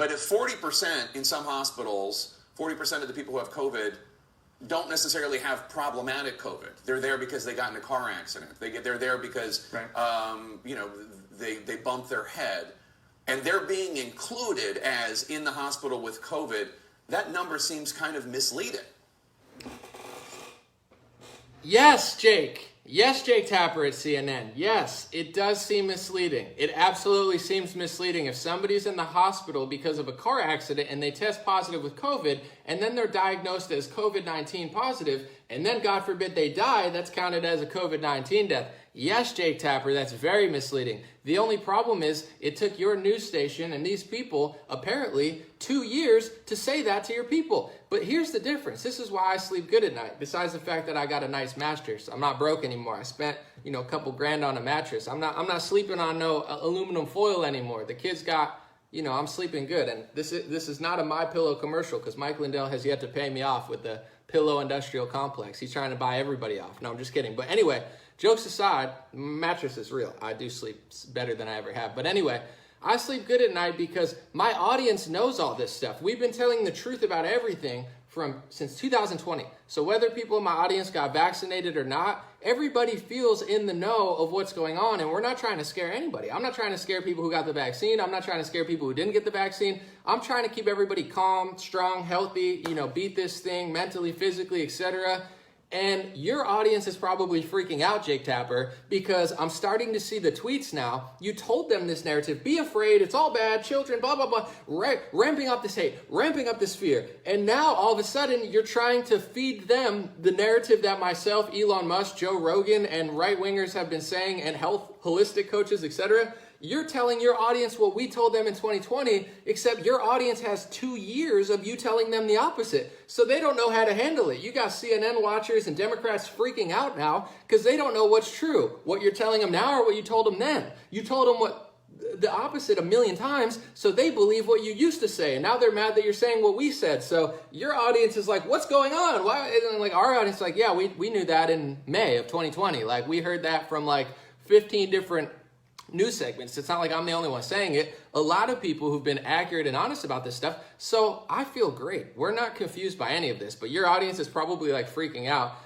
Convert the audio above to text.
But if 40% in some hospitals, 40% of the people who have COVID don't necessarily have problematic COVID. They're there because they got in a car accident. They're there because they bumped their head, and they're being included as in the hospital with COVID. That number seems kind of misleading. Yes, Jake. Yes, Jake Tapper at CNN. Yes, it does seem misleading. It absolutely seems misleading. If somebody's in the hospital because of a car accident and they test positive with COVID, and then they're diagnosed as COVID-19 positive, and then, God forbid, they die, that's counted as a COVID-19 death. Yes, Jake Tapper, that's very misleading. The only problem is it took your news station and these people, apparently, 2 years to say that to your people. But here's the difference. This is why I sleep good at night, besides the fact that I got a nice mattress. I'm not broke anymore. I spent, a couple grand on a mattress. I'm not sleeping on no aluminum foil anymore. The kids got, I'm sleeping good. And this is not a My Pillow commercial, because Mike Lindell has yet to pay me off with the Pillow Industrial Complex. He's trying to buy everybody off. No, I'm just kidding. But anyway, jokes aside, mattress is real. I do sleep better than I ever have. But anyway, I sleep good at night because my audience knows all this stuff. We've been telling the truth about everything since 2020. So whether people in my audience got vaccinated or not, everybody feels in the know of what's going on, and we're not trying to scare anybody. I'm not trying to scare people who got the vaccine. I'm not trying to scare people who didn't get the vaccine. I'm trying to keep everybody calm, strong, healthy, beat this thing mentally, physically, etc. And your audience is probably freaking out, Jake Tapper, because I'm starting to see the tweets now. You told them this narrative, be afraid, it's all bad, children, blah, blah, blah, ramping up this hate, ramping up this fear. And now all of a sudden you're trying to feed them the narrative that myself, Elon Musk, Joe Rogan, and right-wingers have been saying, and health, holistic coaches, etc. You're telling your audience what we told them in 2020, except your audience has 2 years of you telling them the opposite. So they don't know how to handle it. You got CNN watchers and Democrats freaking out now because they don't know what's true. What you're telling them now or what you told them then. You told them what the opposite a million times, so they believe what you used to say. And now they're mad that you're saying what we said. So your audience is like, what's going on? Why? And like our audience is like, yeah, we knew that in May of 2020. Like we heard that from like 15 different news segments. It's not like I'm the only one saying it. A lot of people who've been accurate and honest about this stuff. So I feel great. We're not confused by any of this, but your audience is probably like freaking out.